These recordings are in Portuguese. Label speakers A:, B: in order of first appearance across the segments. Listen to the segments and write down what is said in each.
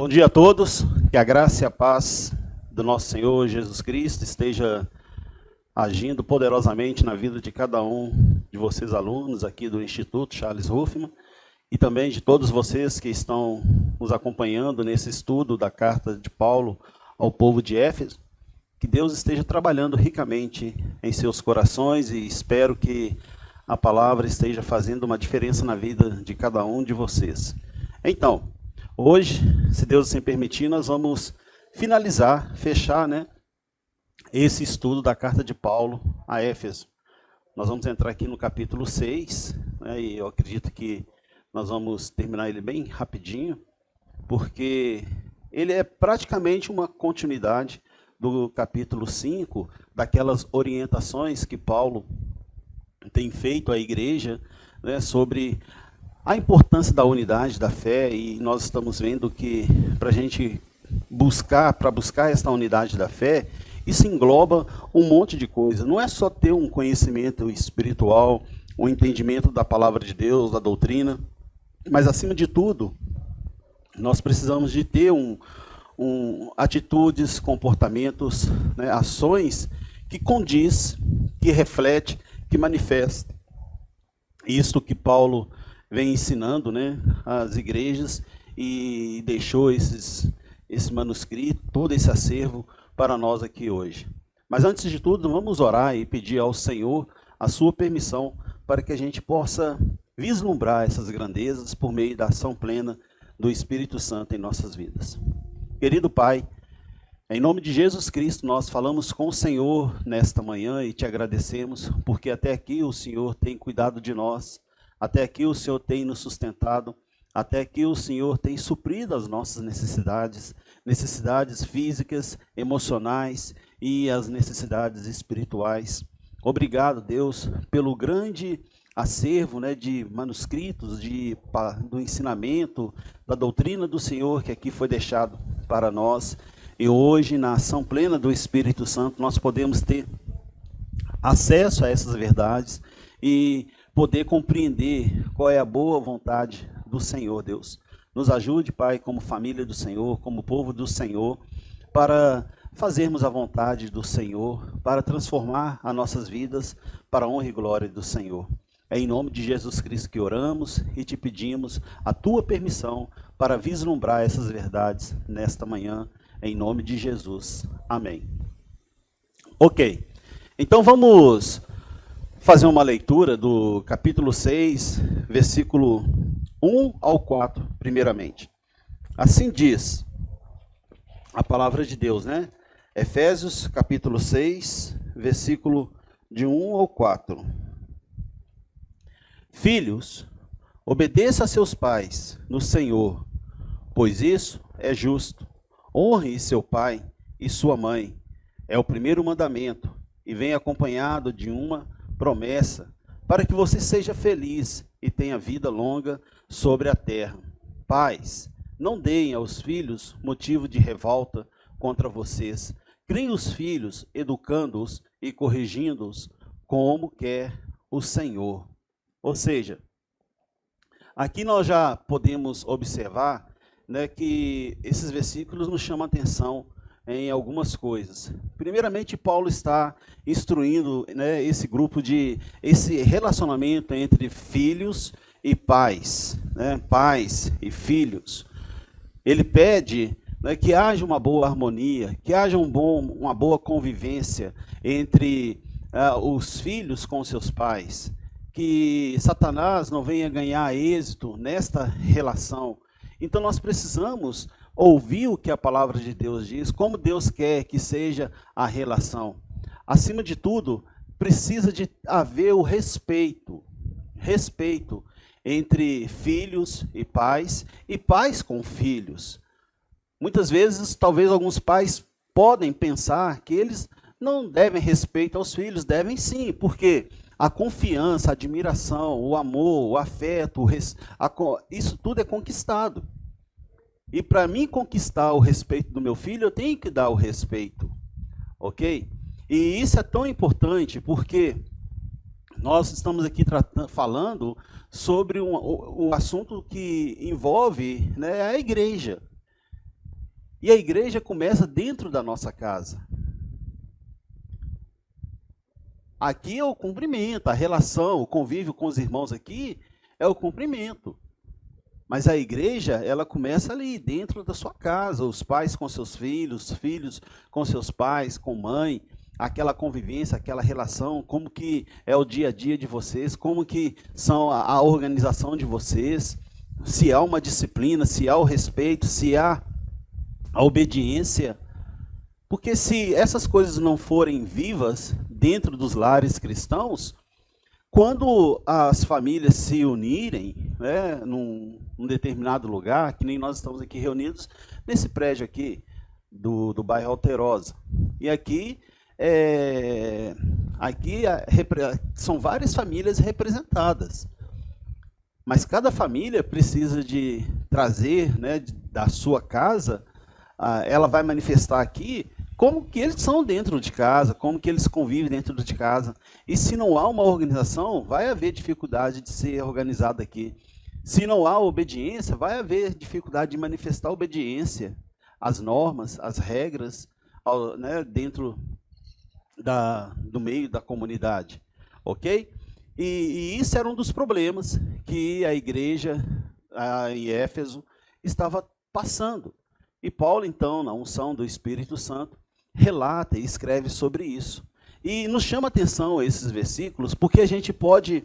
A: Bom dia a todos, que a graça e a paz do nosso Senhor Jesus Cristo esteja agindo poderosamente na vida de cada um de vocês alunos aqui do Instituto Charles Ruffman e também de todos vocês que estão nos acompanhando nesse estudo da carta de Paulo ao povo de Éfeso. Que Deus esteja trabalhando ricamente em seus corações e espero que a palavra esteja fazendo uma diferença na vida de cada um de vocês. Então, hoje, se Deus assim permitir, nós vamos fechar, esse estudo da carta de Paulo a Éfeso. Nós vamos entrar aqui no capítulo 6, e eu acredito que nós vamos terminar ele bem rapidinho, porque ele é praticamente uma continuidade do capítulo 5, daquelas orientações que Paulo tem feito à igreja, sobre a importância da unidade da fé, e nós estamos vendo que para a gente buscar esta unidade da fé, isso engloba um monte de coisa. Não é só ter um conhecimento espiritual, um entendimento da palavra de Deus, da doutrina, mas acima de tudo, nós precisamos de ter atitudes, comportamentos, ações que condiz, que reflete, que manifesta isto que Paulo vem ensinando, às igrejas, e deixou esse manuscrito, todo esse acervo para nós aqui hoje. Mas antes de tudo, vamos orar e pedir ao Senhor a sua permissão para que a gente possa vislumbrar essas grandezas por meio da ação plena do Espírito Santo em nossas vidas. Querido Pai, em nome de Jesus Cristo, nós falamos com o Senhor nesta manhã e te agradecemos, porque até aqui o Senhor tem cuidado de nós, até aqui o Senhor tem nos sustentado, até aqui o Senhor tem suprido as nossas necessidades físicas, emocionais e as necessidades espirituais. Obrigado, Deus, pelo grande acervo de manuscritos, do ensinamento, da doutrina do Senhor que aqui foi deixado para nós. E hoje, na ação plena do Espírito Santo, nós podemos ter acesso a essas verdades e poder compreender qual é a boa vontade do Senhor, Deus. Nos ajude, Pai, como família do Senhor, como povo do Senhor, para fazermos a vontade do Senhor, para transformar as nossas vidas para a honra e glória do Senhor. É em nome de Jesus Cristo que oramos e te pedimos a tua permissão para vislumbrar essas verdades nesta manhã, em nome de Jesus. Amém. Ok, então vamos fazer uma leitura do capítulo 6, versículo 1 ao 4, primeiramente. Assim diz a palavra de Deus, Efésios, capítulo 6, versículo de 1 ao 4. Filhos, obedeça a seus pais no Senhor, pois isso é justo. Honre seu pai e sua mãe. É o primeiro mandamento e vem acompanhado de uma promessa para que você seja feliz e tenha vida longa sobre a terra. Pais, não deem aos filhos motivo de revolta contra vocês. Criem os filhos, educando-os e corrigindo-os como quer o Senhor. Ou seja, aqui nós já podemos observar que esses versículos nos chamam a atenção em algumas coisas. Primeiramente, Paulo está instruindo esse grupo esse relacionamento entre filhos e pais, pais e filhos. Ele pede que haja uma boa harmonia, que haja uma boa convivência entre os filhos com seus pais, que Satanás não venha ganhar êxito nesta relação. Então nós precisamos ouvir o que a palavra de Deus diz, como Deus quer que seja a relação. Acima de tudo, precisa de haver o respeito entre filhos e pais com filhos. Muitas vezes, talvez alguns pais podem pensar que eles não devem respeito aos filhos, devem sim, porque a confiança, a admiração, o amor, o afeto, isso tudo é conquistado. E para mim conquistar o respeito do meu filho, eu tenho que dar o respeito, ok? E isso é tão importante porque nós estamos aqui falando sobre um assunto que envolve a igreja. E a igreja começa dentro da nossa casa. Aqui é o cumprimento, a relação, o convívio com os irmãos aqui é o cumprimento. Mas a igreja, ela começa ali, dentro da sua casa, os pais com seus filhos, filhos com seus pais, com mãe, aquela convivência, aquela relação, como que é o dia a dia de vocês, como que são a organização de vocês, se há uma disciplina, se há o respeito, se há a obediência. Porque se essas coisas não forem vivas dentro dos lares cristãos, quando as famílias se unirem, né, num determinado lugar, que nem nós estamos aqui reunidos nesse prédio aqui, do bairro Alterosa. E aqui, são várias famílias representadas. Mas cada família precisa de trazer, né, da sua casa, ela vai manifestar aqui como que eles são dentro de casa, como que eles convivem dentro de casa. E se não há uma organização, vai haver dificuldade de ser organizado aqui. Se não há obediência, vai haver dificuldade de manifestar obediência às normas, às regras, né, dentro do meio da comunidade. Ok? E isso era um dos problemas que a igreja em Éfeso estava passando. E Paulo, então, na unção do Espírito Santo, relata e escreve sobre isso. E nos chama atenção esses versículos, porque a gente pode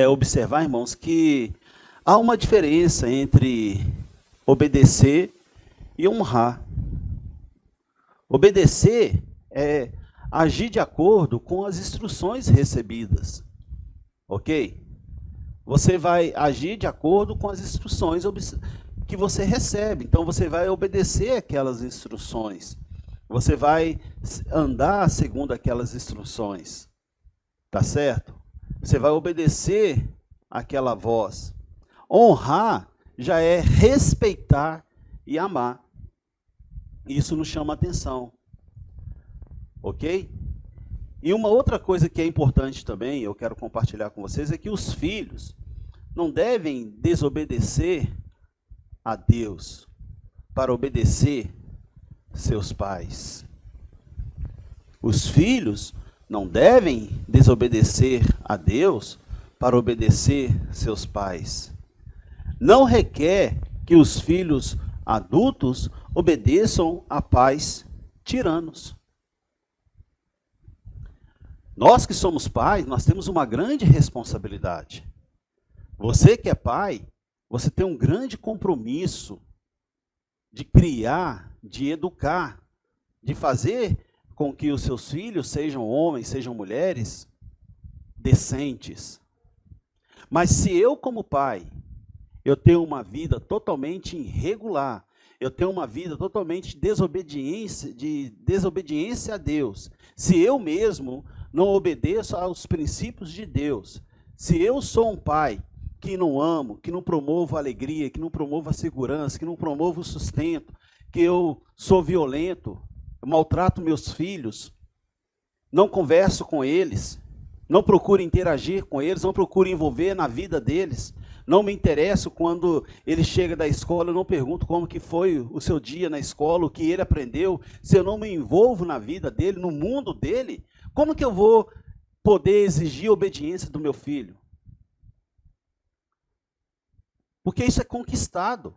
A: observar, irmãos, que há uma diferença entre obedecer e honrar. Obedecer é agir de acordo com as instruções recebidas. Ok? Você vai agir de acordo com as instruções que você recebe. Então você vai obedecer aquelas instruções. Você vai andar segundo aquelas instruções. Tá certo? Você vai obedecer aquela voz. Honrar já é respeitar e amar. Isso nos chama atenção. Ok? E uma outra coisa que é importante também, eu quero compartilhar com vocês, é que os filhos não devem desobedecer a Deus para obedecer seus pais. Os filhos não devem desobedecer a Deus para obedecer seus pais. Não requer que os filhos adultos obedeçam a pais tiranos. Nós que somos pais, nós temos uma grande responsabilidade. Você que é pai, você tem um grande compromisso de criar, de educar, de fazer com que os seus filhos sejam homens, sejam mulheres decentes. Mas se eu, como pai, eu tenho uma vida totalmente irregular, eu tenho uma vida totalmente de desobediência a Deus, se eu mesmo não obedeço aos princípios de Deus, se eu sou um pai que não amo, que não promovo a alegria, que não promovo a segurança, que não promovo o sustento, que eu sou violento, eu maltrato meus filhos, não converso com eles, não procuro interagir com eles, não procuro envolver na vida deles, não me interesso quando ele chega da escola, eu não pergunto como que foi o seu dia na escola, o que ele aprendeu, se eu não me envolvo na vida dele, no mundo dele, como que eu vou poder exigir obediência do meu filho? Porque isso é conquistado.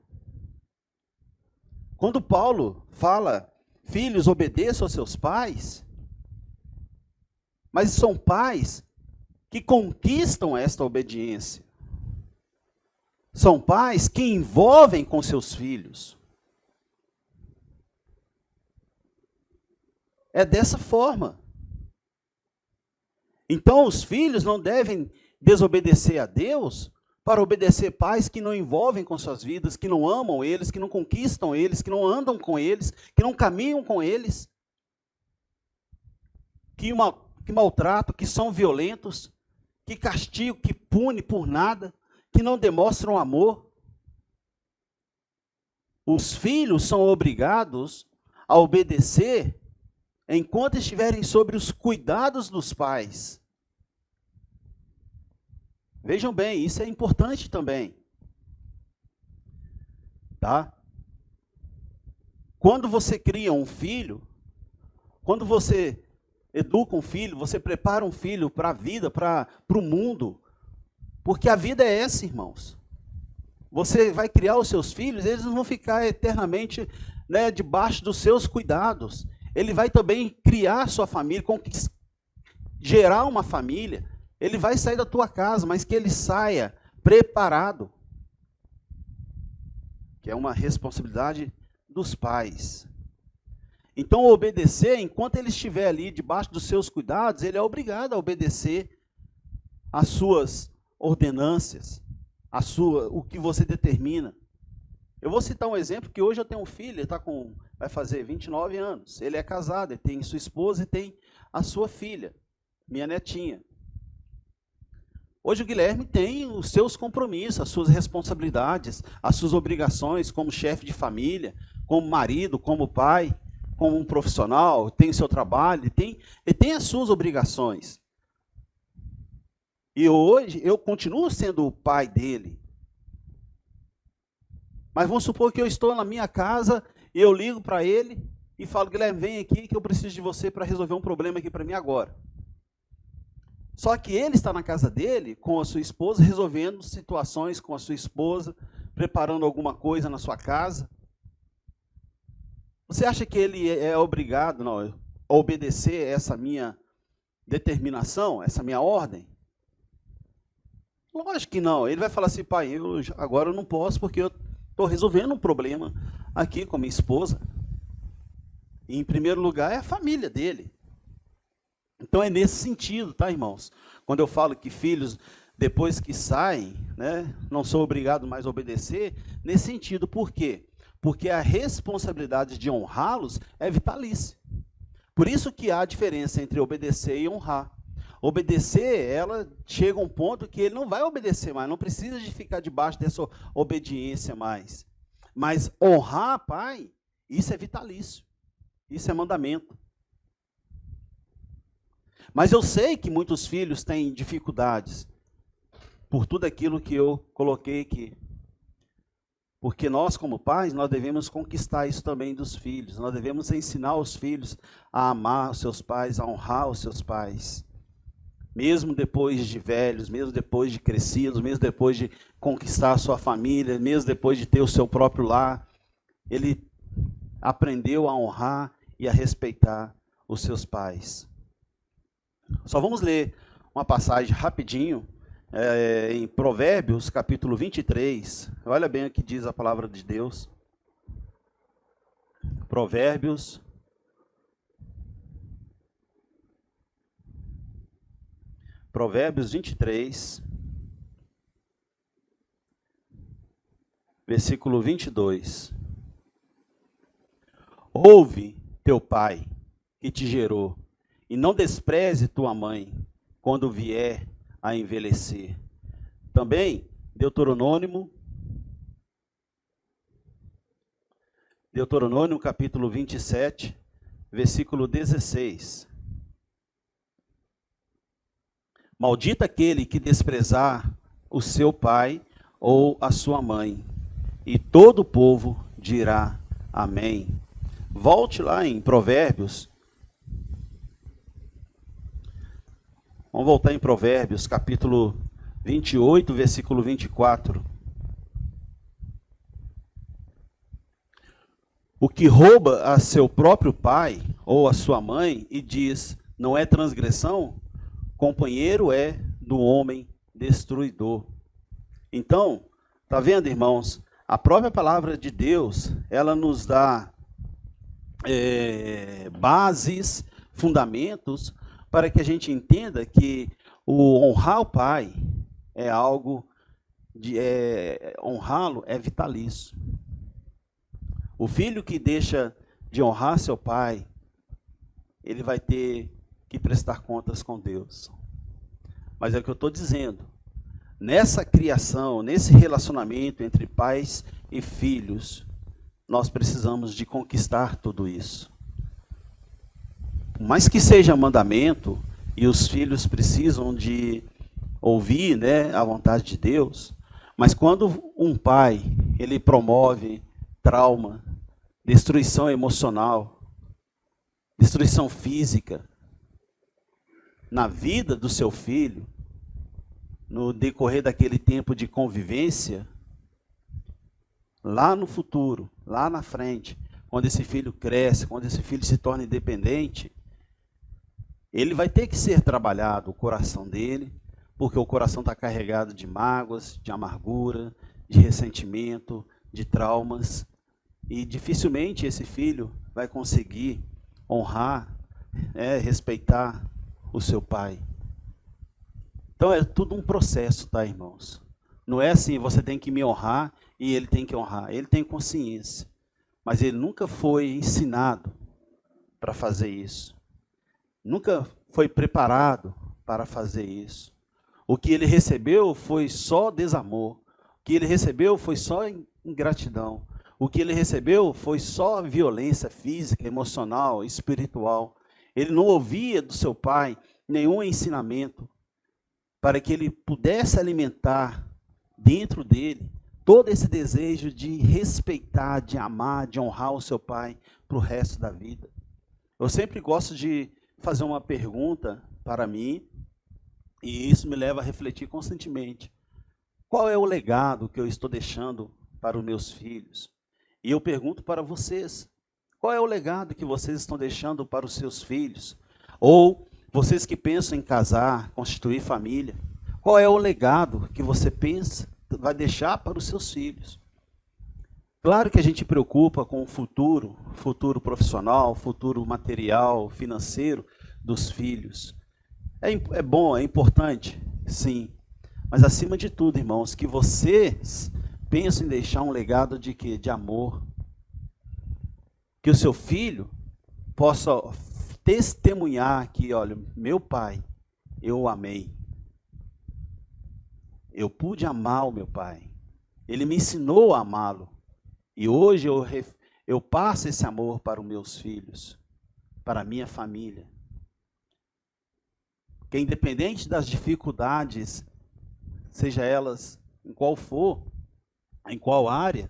A: Quando Paulo fala, filhos, obedeçam aos seus pais, mas são pais que conquistam esta obediência. São pais que envolvem com seus filhos. É dessa forma. Então os filhos não devem desobedecer a Deus para obedecer pais que não envolvem com suas vidas, que não amam eles, que não conquistam eles, que não andam com eles, que não caminham com eles, que maltratam, que são violentos, que castigam, que punem por nada, que não demonstram amor. Os filhos são obrigados a obedecer enquanto estiverem sob os cuidados dos pais. Vejam bem, isso é importante também. Tá? Quando você cria um filho, quando você educa um filho, você prepara um filho para a vida, para o mundo. Porque a vida é essa, irmãos. Você vai criar os seus filhos, eles não vão ficar eternamente, né, debaixo dos seus cuidados. Ele vai também criar sua família, gerar uma família. Ele vai sair da tua casa, mas que ele saia preparado. Que é uma responsabilidade dos pais. Então, obedecer, enquanto ele estiver ali debaixo dos seus cuidados, ele é obrigado a obedecer às suas ordenâncias, o que você determina. Eu vou citar um exemplo, que hoje eu tenho um filho, ele vai fazer 29 anos. Ele é casado, ele tem sua esposa e tem a sua filha, minha netinha. Hoje o Guilherme tem os seus compromissos, as suas responsabilidades, as suas obrigações como chefe de família, como marido, como pai, como um profissional, tem o seu trabalho, ele tem as suas obrigações. E hoje eu continuo sendo o pai dele. Mas vamos supor que eu estou na minha casa e eu ligo para ele e falo: Guilherme, vem aqui que eu preciso de você para resolver um problema aqui para mim agora. Só que ele está na casa dele com a sua esposa, resolvendo situações com a sua esposa, preparando alguma coisa na sua casa. Você acha que ele é obrigado a obedecer essa minha determinação, essa minha ordem? Lógico que não. Ele vai falar assim: pai, agora eu não posso porque eu estou resolvendo um problema aqui com a minha esposa. E, em primeiro lugar, é a família dele. Então é nesse sentido, tá, irmãos? Quando eu falo que filhos, depois que saem, né, não são obrigados mais a obedecer, nesse sentido. Por quê? Porque a responsabilidade de honrá-los é vitalícia. Por isso que há a diferença entre obedecer e honrar. Obedecer, ela chega a um ponto que ele não vai obedecer mais, não precisa de ficar debaixo dessa obediência mais. Mas honrar, pai, isso é vitalício, isso é mandamento. Mas eu sei que muitos filhos têm dificuldades por tudo aquilo que eu coloquei aqui. Porque nós, como pais, nós devemos conquistar isso também dos filhos. Nós devemos ensinar os filhos a amar os seus pais, a honrar os seus pais. Mesmo depois de velhos, mesmo depois de crescidos, mesmo depois de conquistar a sua família, mesmo depois de ter o seu próprio lar, ele aprendeu a honrar e a respeitar os seus pais. Só vamos ler uma passagem rapidinho, em Provérbios, capítulo 23. Olha bem o que diz a palavra de Deus. Provérbios, Provérbios 23, versículo 22. Ouve teu pai, que te gerou, e não despreze tua mãe, quando vier a envelhecer. Também, Deuteronômio capítulo 27, versículo 16. Maldito aquele que desprezar o seu pai ou a sua mãe, e todo o povo dirá amém. Volte lá em Provérbios. Vamos voltar em Provérbios, capítulo 28, versículo 24. O que rouba a seu próprio pai ou a sua mãe e diz, não é transgressão, companheiro é do homem destruidor. Então, tá vendo, irmãos? A própria palavra de Deus, ela nos dá bases, fundamentos, para que a gente entenda que o honrar o pai é algo, honrá-lo é vitalício. O filho que deixa de honrar seu pai, ele vai ter que prestar contas com Deus. Mas é o que eu estou dizendo. Nessa criação, nesse relacionamento entre pais e filhos, nós precisamos de conquistar tudo isso. Por mais que seja mandamento, e os filhos precisam de ouvir, né, a vontade de Deus, mas quando um pai, ele promove trauma, destruição emocional, destruição física na vida do seu filho, no decorrer daquele tempo de convivência, lá no futuro, lá na frente, quando esse filho cresce, quando esse filho se torna independente, ele vai ter que ser trabalhado, o coração dele, porque o coração está carregado de mágoas, de amargura, de ressentimento, de traumas, e dificilmente esse filho vai conseguir honrar, respeitar o seu pai. Então é tudo um processo, tá, irmãos? Não é assim, você tem que me honrar e ele tem que honrar. Ele tem consciência, mas ele nunca foi ensinado para fazer isso. Nunca foi preparado para fazer isso. O que ele recebeu foi só desamor. O que ele recebeu foi só ingratidão. O que ele recebeu foi só violência física, emocional, espiritual. Ele não ouvia do seu pai nenhum ensinamento para que ele pudesse alimentar dentro dele todo esse desejo de respeitar, de amar, de honrar o seu pai para o resto da vida. Eu sempre gosto de fazer uma pergunta para mim, e isso me leva a refletir constantemente. Qual é o legado que eu estou deixando para os meus filhos? E eu pergunto para vocês, qual é o legado que vocês estão deixando para os seus filhos? Ou vocês que pensam em casar, constituir família, qual é o legado que você pensa vai deixar para os seus filhos? Claro que a gente preocupa com o futuro profissional, futuro material, financeiro dos filhos. É bom, é importante, sim. Mas acima de tudo, irmãos, que vocês pensem em deixar um legado de quê? De amor. Que o seu filho possa testemunhar que, olha, meu pai, eu o amei. Eu pude amar o meu pai. Ele me ensinou a amá-lo. E hoje eu passo esse amor para os meus filhos, para a minha família. Que independente das dificuldades, seja elas em qual for, em qual área,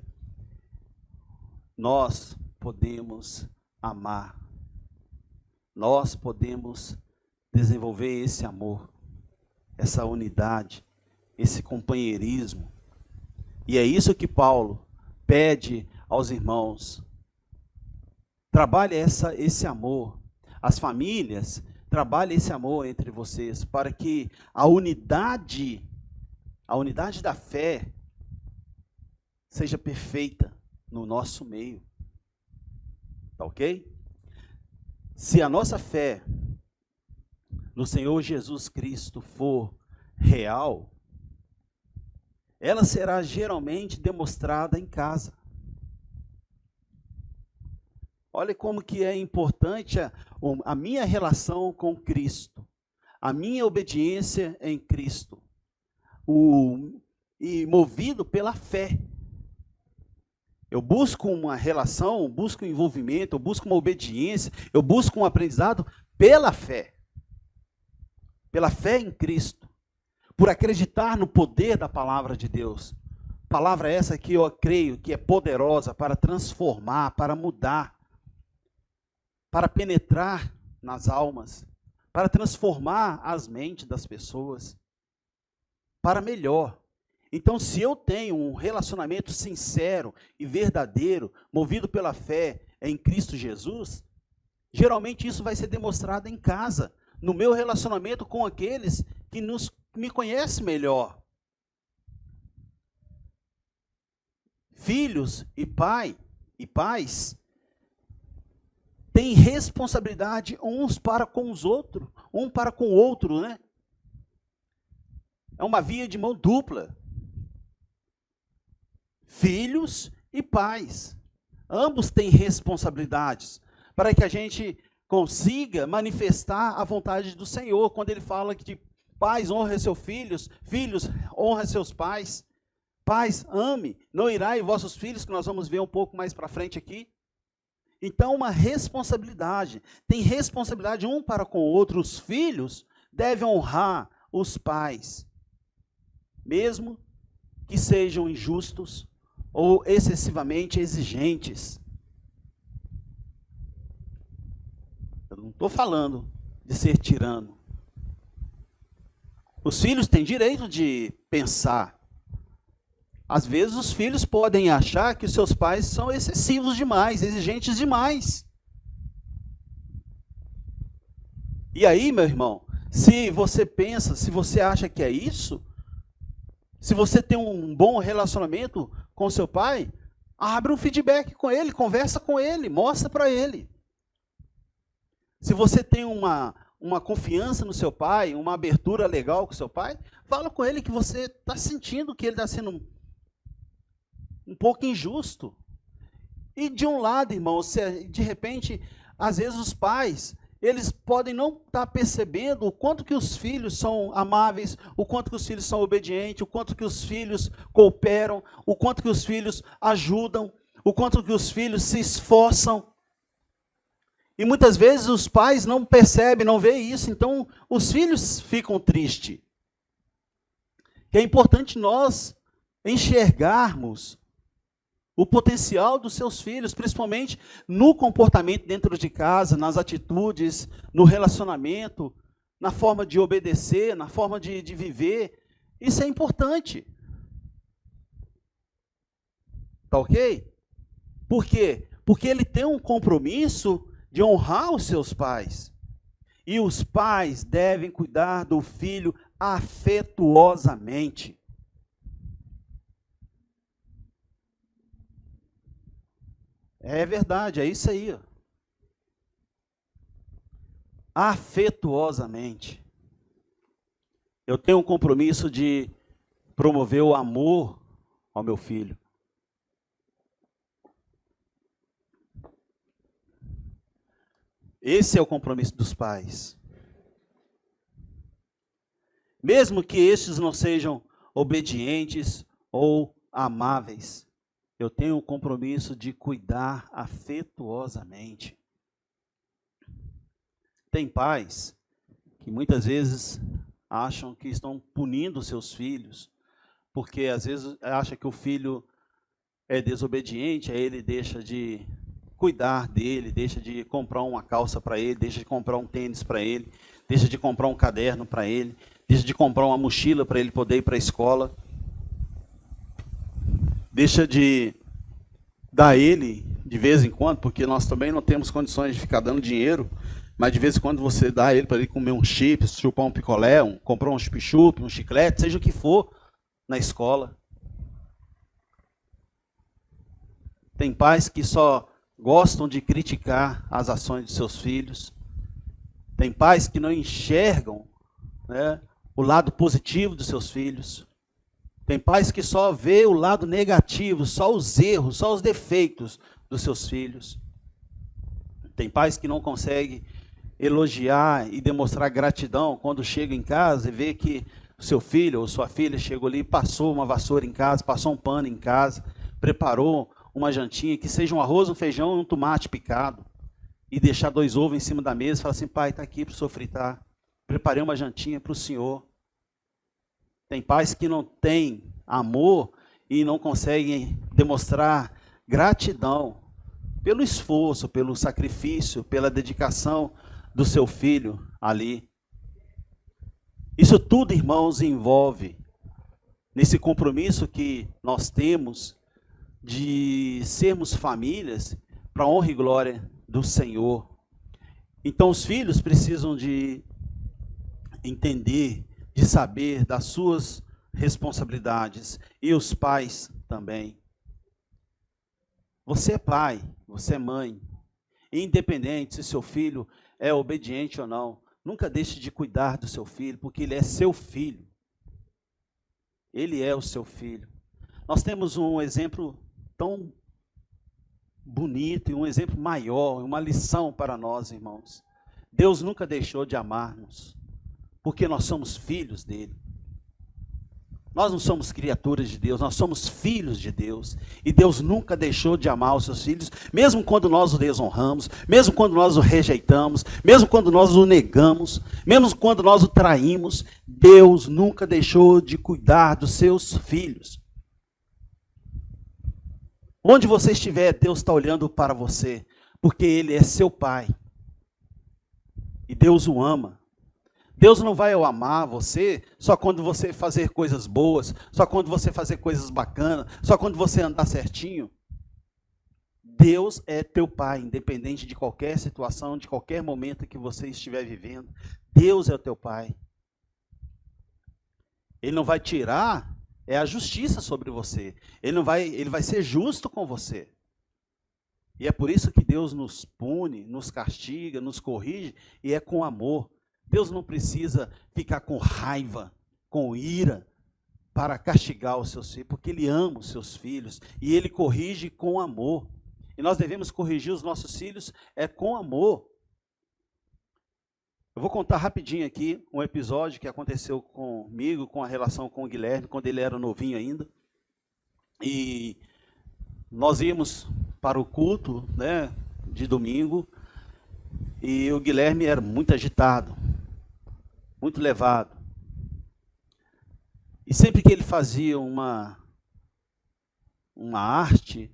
A: nós podemos amar. Nós podemos desenvolver esse amor, essa unidade, esse companheirismo. E é isso que Paulo pede aos irmãos. Trabalhe esse amor. As famílias, trabalhem esse amor entre vocês, para que a unidade da fé seja perfeita no nosso meio. Tá ok? Se a nossa fé no Senhor Jesus Cristo for real, ela será geralmente demonstrada em casa. Olha como que é importante a minha relação com Cristo, a minha obediência em Cristo, e movido pela fé. Eu busco uma relação, eu busco um envolvimento, eu busco uma obediência, eu busco um aprendizado pela fé em Cristo, por acreditar no poder da palavra de Deus. Palavra essa que eu creio que é poderosa para transformar, para mudar, para penetrar nas almas, para transformar as mentes das pessoas, para melhor. Então, se eu tenho um relacionamento sincero e verdadeiro, movido pela fé em Cristo Jesus, geralmente isso vai ser demonstrado em casa, no meu relacionamento com aqueles que me conhecem melhor. Filhos e pais têm responsabilidade uns para com os outros, um para com o outro, né? É uma via de mão dupla. Filhos e pais, ambos têm responsabilidades, para que a gente consiga manifestar a vontade do Senhor, quando ele fala que pais honrem seus filhos, filhos honrem seus pais, pais ame, não irai vossos filhos, que nós vamos ver um pouco mais para frente aqui. Então, uma responsabilidade, tem responsabilidade um para com o outro. Os filhos devem honrar os pais, mesmo que sejam injustos ou excessivamente exigentes. não estou falando de ser tirano. Os filhos têm direito de pensar. Às vezes os filhos podem achar que os seus pais são excessivos demais, exigentes demais. E aí, meu irmão, se você pensa, se você acha que é isso, se você tem um bom relacionamento com seu pai, abre um feedback com ele, conversa com ele, mostra para ele. Se você tem uma confiança no seu pai, uma abertura legal com seu pai, fala com ele que você está sentindo que ele está sendo um pouco injusto. E de um lado, irmão, de repente, às vezes os pais, eles podem não estar percebendo o quanto que os filhos são amáveis, o quanto que os filhos são obedientes, o quanto que os filhos cooperam, o quanto que os filhos ajudam, o quanto que os filhos se esforçam. E muitas vezes os pais não percebem, não veem isso, então os filhos ficam tristes. E é importante nós enxergarmos o potencial dos seus filhos, principalmente no comportamento dentro de casa, nas atitudes, no relacionamento, na forma de obedecer, na forma de viver. Isso é importante. Tá ok? Por quê? Porque ele tem um compromisso de honrar os seus pais. E os pais devem cuidar do filho afetuosamente. É verdade, é isso aí. Ó. Afetuosamente. Eu tenho um compromisso de promover o amor ao meu filho. Esse é o compromisso dos pais. Mesmo que estes não sejam obedientes ou amáveis, eu tenho o compromisso de cuidar afetuosamente. Tem pais que muitas vezes acham que estão punindo seus filhos, porque às vezes acha que o filho é desobediente, aí ele deixa de cuidar dele, deixa de comprar uma calça para ele, deixa de comprar um tênis para ele, deixa de comprar um caderno para ele, deixa de comprar uma mochila para ele poder ir para a escola, deixa de dar a ele de vez em quando, porque nós também não temos condições de ficar dando dinheiro, mas de vez em quando você dá a ele para ele comer um chips, chupar um picolé, comprar um chup-chup, um chiclete, seja o que for, na escola. Tem pais que só gostam de criticar as ações de seus filhos. Tem pais que não enxergam, né, o lado positivo dos seus filhos. Tem pais que só vê o lado negativo, só os erros, só os defeitos dos seus filhos. Tem pais que não conseguem elogiar e demonstrar gratidão quando chega em casa e vê que o seu filho ou sua filha chegou ali, passou uma vassoura em casa, passou um pano em casa, preparou uma jantinha, que seja um arroz, um feijão e um tomate picado, e deixar 2 ovos em cima da mesa e falar assim: pai, está aqui para o senhor fritar, preparei uma jantinha para o senhor. Tem pais que não têm amor e não conseguem demonstrar gratidão pelo esforço, pelo sacrifício, pela dedicação do seu filho ali. Isso tudo, irmãos, envolve nesse compromisso que nós temos de sermos famílias para a honra e glória do Senhor. Então os filhos precisam de entender, de saber das suas responsabilidades, e os pais também. Você é pai, você é mãe, independente se seu filho é obediente ou não, nunca deixe de cuidar do seu filho, porque ele é seu filho. Ele é o seu filho. Nós temos um exemplo tão bonito e um exemplo maior, uma lição para nós, irmãos. Deus nunca deixou de amar-nos, porque nós somos filhos dele. Nós não somos criaturas de Deus, nós somos filhos de Deus. E Deus nunca deixou de amar os seus filhos, mesmo quando nós o desonramos, mesmo quando nós o rejeitamos, mesmo quando nós o negamos, mesmo quando nós o traímos. Deus nunca deixou de cuidar dos seus filhos. Onde você estiver, Deus está olhando para você, porque Ele é seu Pai. E Deus o ama. Deus não vai amar você só quando você fazer coisas boas, só quando você fazer coisas bacanas, só quando você andar certinho. Deus é teu pai, independente de qualquer situação, de qualquer momento que você estiver vivendo. Deus é o teu pai. Ele não vai tirar a justiça sobre você. Ele vai ser justo com você. E é por isso que Deus nos pune, nos castiga, nos corrige, e é com amor. Deus não precisa ficar com raiva, com ira, para castigar os seus filhos, porque Ele ama os seus filhos, e Ele corrige com amor. E nós devemos corrigir os nossos filhos com amor. Eu vou contar rapidinho aqui um episódio que aconteceu comigo, com a relação com o Guilherme, quando ele era novinho ainda. E nós íamos para o culto, né, de domingo, e o Guilherme era muito agitado, muito levado. E sempre que ele fazia uma arte,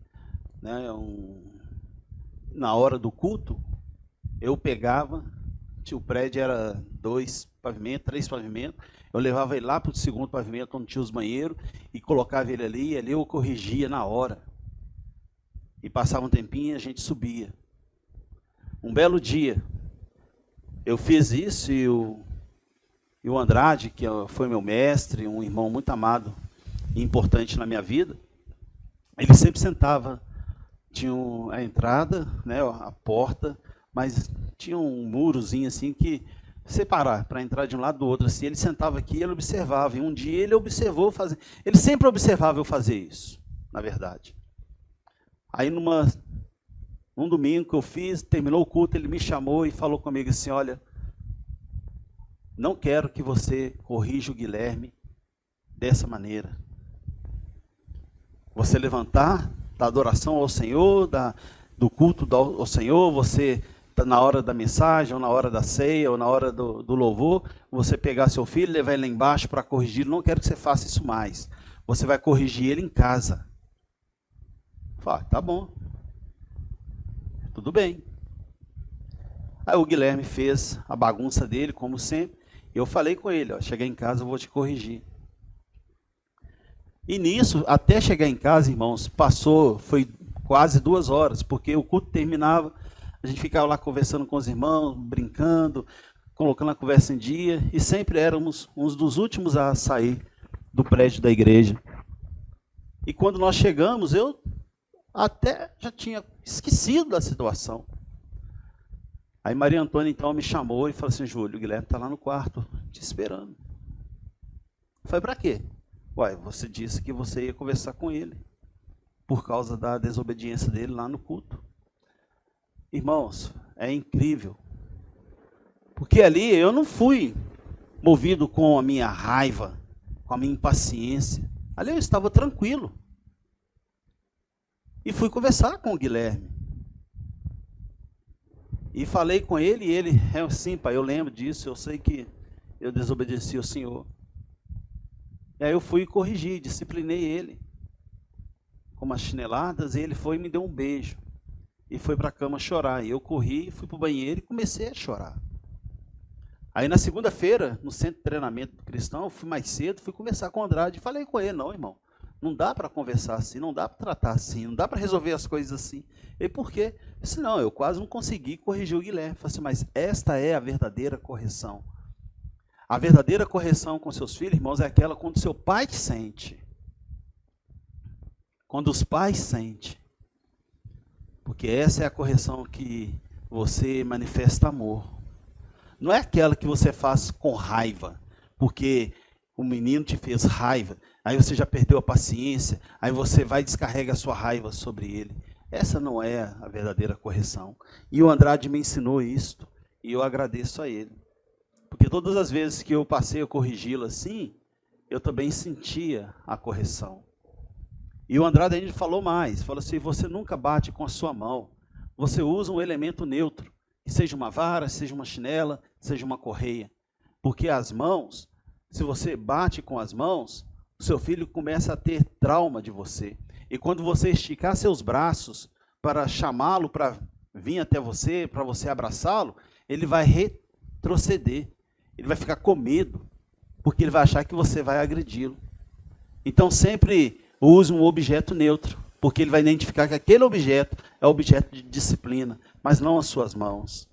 A: né, na hora do culto, eu pegava, o prédio era 2 pavimentos, 3 pavimentos, eu levava ele lá para o segundo pavimento, onde tinha os banheiros, e colocava ele ali, e ali eu corrigia na hora. E passava um tempinho e a gente subia. Um belo dia, eu fiz isso e o Andrade, que foi meu mestre, um irmão muito amado e importante na minha vida, ele sempre sentava, tinha a entrada, né, a porta, mas tinha um murozinho assim que separar para entrar de um lado do outro. Assim, ele sentava aqui e ele observava. E um dia ele observou fazer. Ele sempre observava eu fazer isso, na verdade. Aí num domingo que eu fiz, terminou o culto, ele me chamou e falou comigo assim: olha, não quero que você corrija o Guilherme dessa maneira. Você levantar da adoração ao Senhor, do culto ao Senhor, você na hora da mensagem, ou na hora da ceia, ou na hora do louvor, você pegar seu filho, levar ele lá embaixo para corrigir. Não quero que você faça isso mais. Você vai corrigir ele em casa. Fala, tá bom. Tudo bem. Aí o Guilherme fez a bagunça dele, como sempre. E eu falei com ele, ó, chegar em casa eu vou te corrigir. E nisso, até chegar em casa, irmãos, foi quase 2 horas, porque o culto terminava, a gente ficava lá conversando com os irmãos, brincando, colocando a conversa em dia, e sempre éramos uns dos últimos a sair do prédio da igreja. E quando nós chegamos, eu até já tinha esquecido da situação. Aí Maria Antônia então me chamou e falou assim: Júlio, o Guilherme está lá no quarto, te esperando. Eu falei, para quê? Uai, você disse que você ia conversar com ele, por causa da desobediência dele lá no culto. Irmãos, é incrível. Porque ali eu não fui movido com a minha raiva, com a minha impaciência. Ali eu estava tranquilo. E fui conversar com o Guilherme. E falei com ele, e ele, sim, pai, eu lembro disso, eu sei que eu desobedeci ao Senhor. E aí eu fui corrigir, disciplinei ele com umas chineladas, e ele foi e me deu um beijo. E foi para a cama chorar. E eu corri, fui para o banheiro e comecei a chorar. Aí na segunda-feira, no centro de treinamento cristão, eu fui mais cedo, fui conversar com o Andrade e falei com ele: não, irmão, não dá para conversar assim, não dá para tratar assim, não dá para resolver as coisas assim. E por quê? Eu disse: não, eu quase não consegui corrigir o Guilherme. Eu falei assim: mas esta é a verdadeira correção. A verdadeira correção com seus filhos, irmãos, é aquela quando seu pai te sente. Quando os pais sentem. Porque essa é a correção que você manifesta amor. Não é aquela que você faz com raiva, porque o menino te fez raiva, aí você já perdeu a paciência, aí você vai e descarrega a sua raiva sobre ele. Essa não é a verdadeira correção. E o Andrade me ensinou isto, e eu agradeço a ele. Porque todas as vezes que eu passei a corrigi-lo assim, eu também sentia a correção. E o Andrade ainda falou mais, falou assim: você nunca bate com a sua mão, você usa um elemento neutro, que seja uma vara, seja uma chinela, seja uma correia. Porque as mãos, se você bate com as mãos, o seu filho começa a ter trauma de você. E quando você esticar seus braços para chamá-lo para vir até você, para você abraçá-lo, ele vai retroceder, ele vai ficar com medo, porque ele vai achar que você vai agredi-lo. Então sempre use um objeto neutro, porque ele vai identificar que aquele objeto é objeto de disciplina, mas não as suas mãos.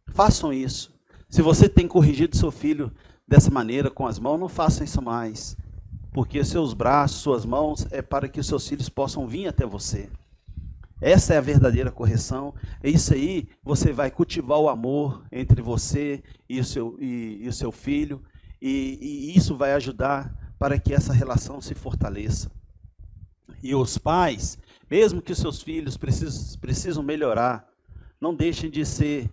A: Façam isso. Se você tem corrigido seu filho dessa maneira, com as mãos, não façam isso mais. Porque seus braços, suas mãos, é para que os seus filhos possam vir até você. Essa é a verdadeira correção. É isso aí, você vai cultivar o amor entre você e o seu filho. E isso vai ajudar para que essa relação se fortaleça. E os pais, mesmo que os seus filhos precisam melhorar, não deixem de ser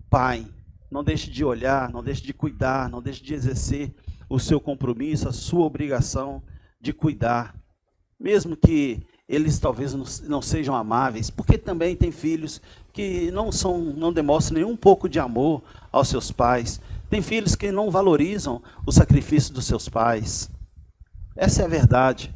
A: pai. Não deixe de olhar, não deixe de cuidar, não deixe de exercer o seu compromisso, a sua obrigação de cuidar. Mesmo que eles talvez não sejam amáveis, porque também tem filhos que não demonstram nenhum pouco de amor aos seus pais. Tem filhos que não valorizam o sacrifício dos seus pais. Essa é a verdade.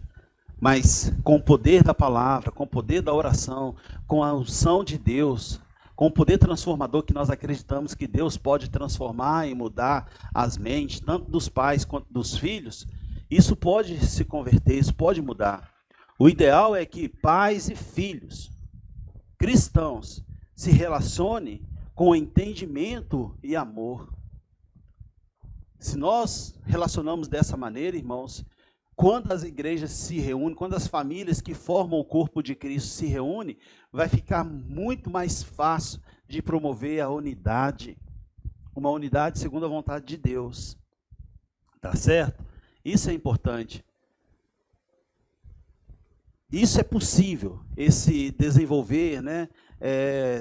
A: Mas com o poder da palavra, com o poder da oração, com a unção de Deus, com o poder transformador que nós acreditamos que Deus pode transformar e mudar as mentes, tanto dos pais quanto dos filhos, isso pode se converter, isso pode mudar. O ideal é que pais e filhos cristãos se relacionem com entendimento e amor. Se nós relacionamos dessa maneira, irmãos, quando as igrejas se reúnem, quando as famílias que formam o corpo de Cristo se reúnem, vai ficar muito mais fácil de promover a unidade. Uma unidade segundo a vontade de Deus. Tá certo? Isso é importante. Isso é possível, esse desenvolver,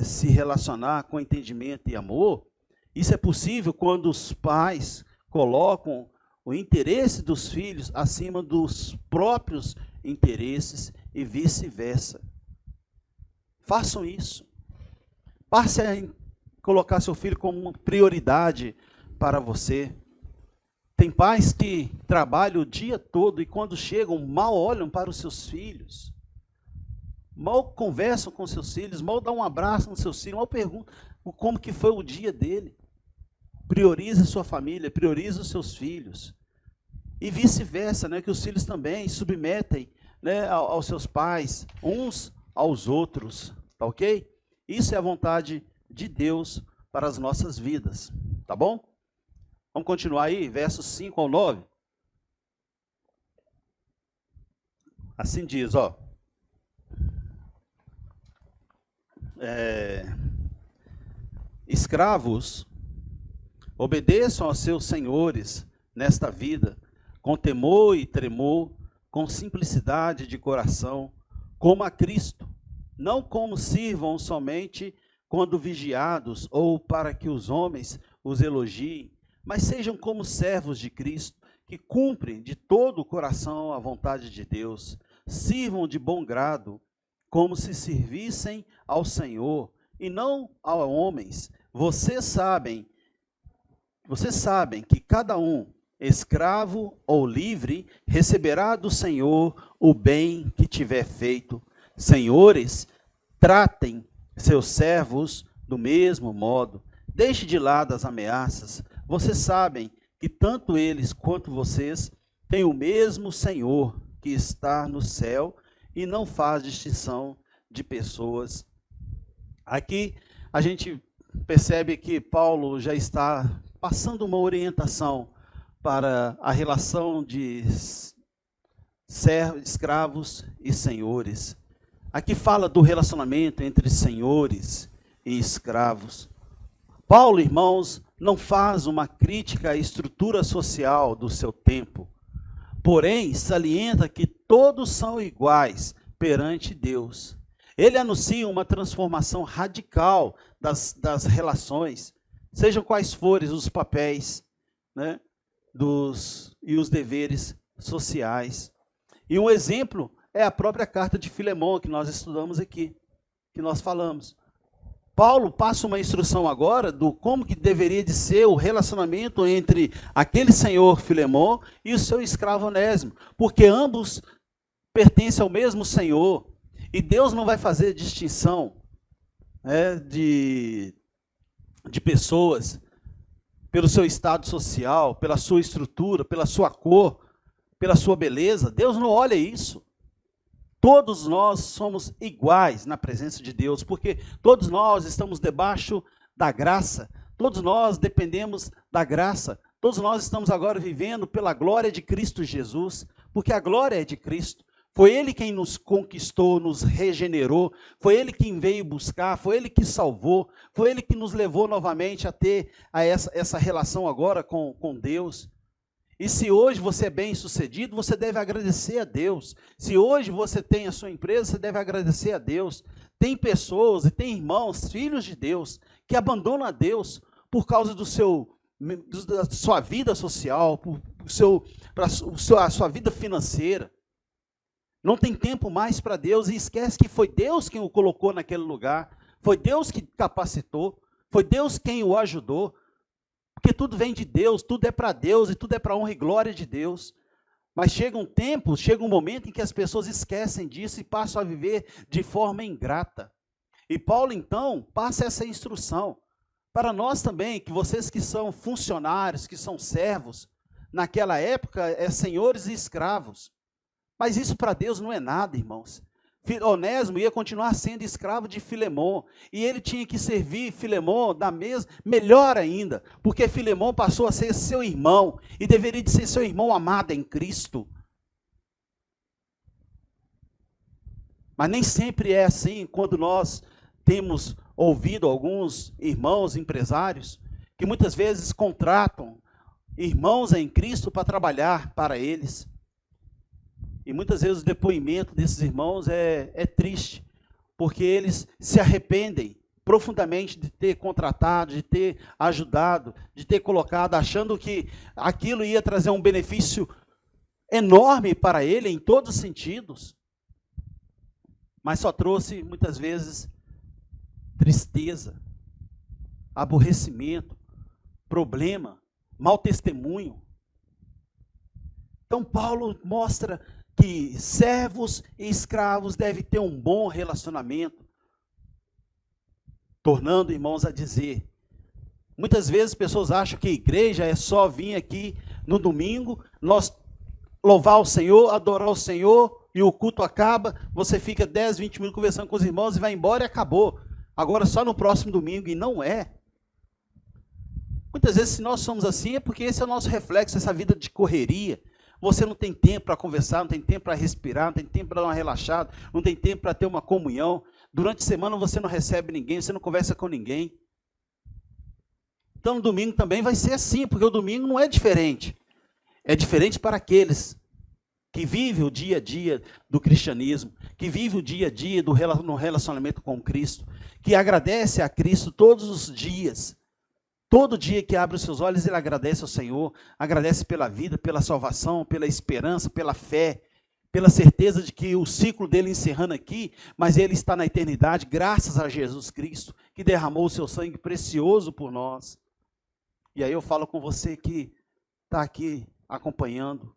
A: se relacionar com entendimento e amor. Isso é possível quando os pais colocam o interesse dos filhos acima dos próprios interesses e vice-versa. Façam isso. Passe a colocar seu filho como uma prioridade para você. Tem pais que trabalham o dia todo e quando chegam mal olham para os seus filhos. Mal conversam com seus filhos, mal dão um abraço nos seus filhos, mal perguntam como que foi o dia dele. Priorize a sua família, priorize os seus filhos. E vice-versa, que os filhos também submetem aos seus pais, uns aos outros, tá ok? Isso é a vontade de Deus para as nossas vidas, tá bom? Vamos continuar aí, versos 5 ao 9. Assim diz, escravos, obedeçam aos seus senhores nesta vida, com temor e tremor, com simplicidade de coração, como a Cristo, não como sirvam somente quando vigiados, ou para que os homens os elogiem, mas sejam como servos de Cristo, que cumprem de todo o coração a vontade de Deus, sirvam de bom grado, como se servissem ao Senhor, e não a homens. Vocês sabem que cada um, escravo ou livre, receberá do Senhor o bem que tiver feito. Senhores, tratem seus servos do mesmo modo. Deixe de lado as ameaças. Vocês sabem que tanto eles quanto vocês têm o mesmo Senhor que está no céu e não faz distinção de pessoas. Aqui a gente percebe que Paulo já está passando uma orientação para a relação de servos, escravos e senhores. Aqui fala do relacionamento entre senhores e escravos. Paulo, irmãos, não faz uma crítica à estrutura social do seu tempo, porém salienta que todos são iguais perante Deus. Ele anuncia uma transformação radical das relações, sejam quais forem os papéis, e os deveres sociais. E um exemplo é a própria carta de Filemão, que nós estudamos aqui, que nós falamos. Paulo passa uma instrução agora do como que deveria de ser o relacionamento entre aquele senhor Filemão e o seu escravo Onésimo, porque ambos pertencem ao mesmo Senhor, e Deus não vai fazer distinção de pessoas. pelo seu estado social, pela sua estrutura, pela sua cor, pela sua beleza. Deus não olha isso. Todos nós somos iguais na presença de Deus, porque todos nós estamos debaixo da graça, todos nós dependemos da graça, todos nós estamos agora vivendo pela glória de Cristo Jesus, porque a glória é de Cristo. Foi Ele quem nos conquistou, nos regenerou, foi Ele quem veio buscar, foi Ele que salvou, foi Ele que nos levou novamente a ter essa relação agora com Deus. E se hoje você é bem sucedido, você deve agradecer a Deus. Se hoje você tem a sua empresa, você deve agradecer a Deus. Tem pessoas e tem irmãos, filhos de Deus, que abandonam a Deus por causa da sua vida social, a sua vida financeira. Não tem tempo mais para Deus e esquece que foi Deus quem o colocou naquele lugar. Foi Deus que capacitou, foi Deus quem o ajudou. Porque tudo vem de Deus, tudo é para Deus e tudo é para a honra e glória de Deus. Mas chega um momento em que as pessoas esquecem disso e passam a viver de forma ingrata. E Paulo, então, passa essa instrução para nós também, que vocês que são funcionários, que são servos, naquela época, senhores e escravos. Mas isso para Deus não é nada, irmãos. Onésimo ia continuar sendo escravo de Filemon, e ele tinha que servir Filemon melhor ainda, porque Filemon passou a ser seu irmão, e deveria de ser seu irmão amado em Cristo. Mas nem sempre é assim, quando nós temos ouvido alguns irmãos empresários, que muitas vezes contratam irmãos em Cristo para trabalhar para eles. E muitas vezes o depoimento desses irmãos é triste, porque eles se arrependem profundamente de ter contratado, de ter ajudado, de ter colocado, achando que aquilo ia trazer um benefício enorme para ele em todos os sentidos, mas só trouxe muitas vezes tristeza, aborrecimento, problema, mau testemunho. Então Paulo mostra que servos e escravos devem ter um bom relacionamento, tornando, irmãos, a dizer, muitas vezes pessoas acham que a igreja é só vir aqui no domingo, nós louvar o Senhor, adorar o Senhor, e o culto acaba, você fica 10, 20 minutos conversando com os irmãos e vai embora e acabou. Agora só no próximo domingo, e não é. Muitas vezes, se nós somos assim, é porque esse é o nosso reflexo, essa vida de correria. Você não tem tempo para conversar, não tem tempo para respirar, não tem tempo para dar uma relaxada, não tem tempo para ter uma comunhão. Durante a semana você não recebe ninguém, você não conversa com ninguém. Então, no domingo também vai ser assim, porque o domingo não é diferente. É diferente para aqueles que vivem o dia a dia do cristianismo, que vivem o dia a dia no relacionamento com Cristo, que agradece a Cristo todos os dias. Todo dia que abre os seus olhos, ele agradece ao Senhor, agradece pela vida, pela salvação, pela esperança, pela fé, pela certeza de que o ciclo dele encerrando aqui, mas ele está na eternidade, graças a Jesus Cristo, que derramou o seu sangue precioso por nós. E aí eu falo com você que está aqui acompanhando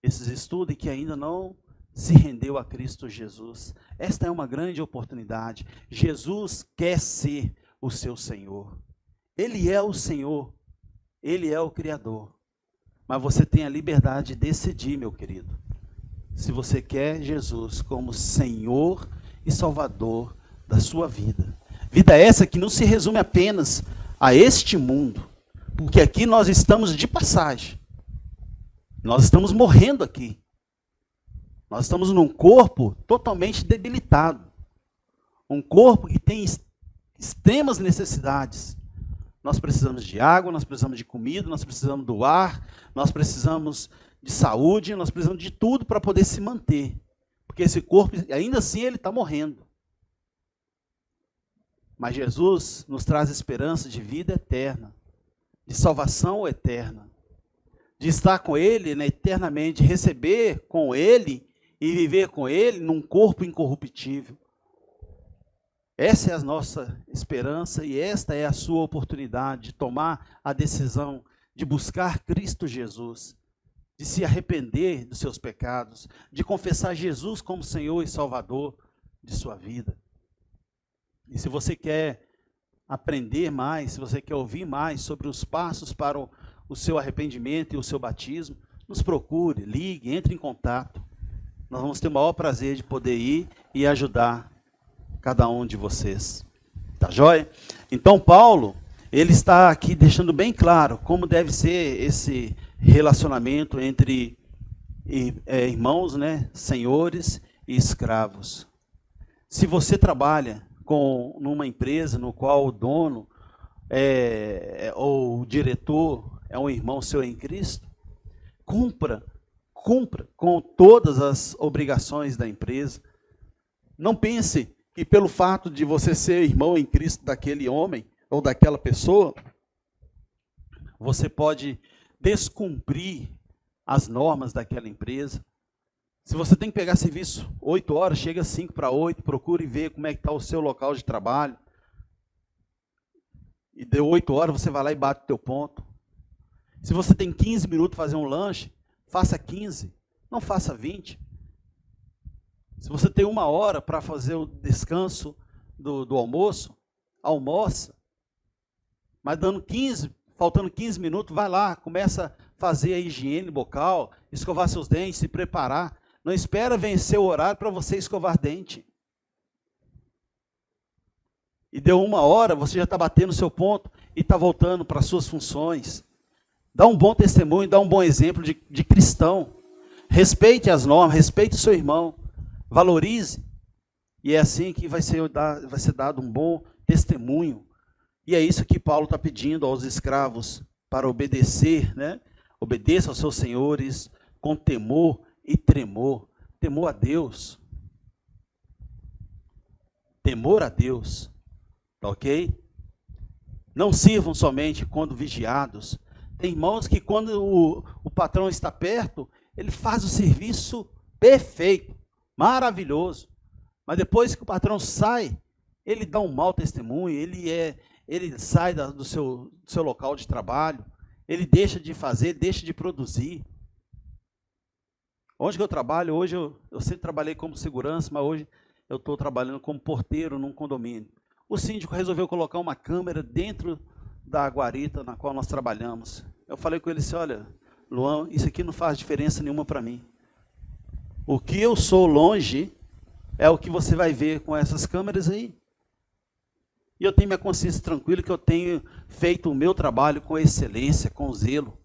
A: esses estudos e que ainda não se rendeu a Cristo Jesus. Esta é uma grande oportunidade. Jesus quer ser o seu Senhor. Ele é o Senhor, Ele é o Criador, mas você tem a liberdade de decidir, meu querido, se você quer Jesus como Senhor e Salvador da sua vida. Vida essa que não se resume apenas a este mundo, porque aqui nós estamos de passagem, nós estamos morrendo aqui, nós estamos num corpo totalmente debilitado, um corpo que tem extremas necessidades. Nós precisamos de água, nós precisamos de comida, nós precisamos do ar, nós precisamos de saúde, nós precisamos de tudo para poder se manter. Porque esse corpo, ainda assim, ele está morrendo. Mas Jesus nos traz esperança de vida eterna, de salvação eterna, de estar com Ele, né, eternamente, de receber com Ele e viver com Ele num corpo incorruptível. Essa é a nossa esperança e esta é a sua oportunidade de tomar a decisão de buscar Cristo Jesus, de se arrepender dos seus pecados, de confessar Jesus como Senhor e Salvador de sua vida. E se você quer aprender mais, se você quer ouvir mais sobre os passos para o seu arrependimento e o seu batismo, nos procure, ligue, entre em contato. Nós vamos ter o maior prazer de poder ir e ajudar cada um de vocês. Tá joia? Então Paulo, ele está aqui deixando bem claro como deve ser esse relacionamento entre irmãos, né, senhores e escravos. Se você trabalha numa empresa no qual o dono ou o diretor é um irmão seu em Cristo, cumpra com todas as obrigações da empresa. Não pense que pelo fato de você ser irmão em Cristo daquele homem ou daquela pessoa, você pode descumprir as normas daquela empresa. Se você tem que pegar serviço 8 horas, chega 5 para 8, procure ver como é que está o seu local de trabalho. E deu 8 horas, você vai lá e bate o teu ponto. Se você tem 15 minutos para fazer um lanche, faça 15, não faça 20. Se você tem 1 hora para fazer o descanso do almoço, almoça. Mas faltando 15 minutos, vai lá, começa a fazer a higiene bucal, escovar seus dentes, se preparar. Não espera vencer o horário para você escovar dente. E deu 1 hora, você já está batendo o seu ponto e está voltando para as suas funções. Dá um bom testemunho, dá um bom exemplo de cristão. Respeite as normas, respeite o seu irmão. Valorize. E é assim que vai ser dado um bom testemunho. E é isso que Paulo está pedindo aos escravos para obedecer, né? Obedeça aos seus senhores com temor e tremor. Temor a Deus. Temor a Deus. Tá ok? Não sirvam somente quando vigiados. Tem irmãos que quando o patrão está perto, ele faz o serviço perfeito, maravilhoso. Mas depois que o patrão sai, ele dá um mau testemunho, ele sai do seu local de trabalho, ele deixa de fazer, deixa de produzir. Onde que eu trabalho? Hoje eu sempre trabalhei como segurança, mas hoje eu estou trabalhando como porteiro num condomínio. O síndico resolveu colocar uma câmera dentro da guarita na qual nós trabalhamos. Eu falei com ele assim, olha, Luan, isso aqui não faz diferença nenhuma para mim. O que eu sou longe é o que você vai ver com essas câmeras aí. E eu tenho minha consciência tranquila que eu tenho feito o meu trabalho com excelência, com zelo,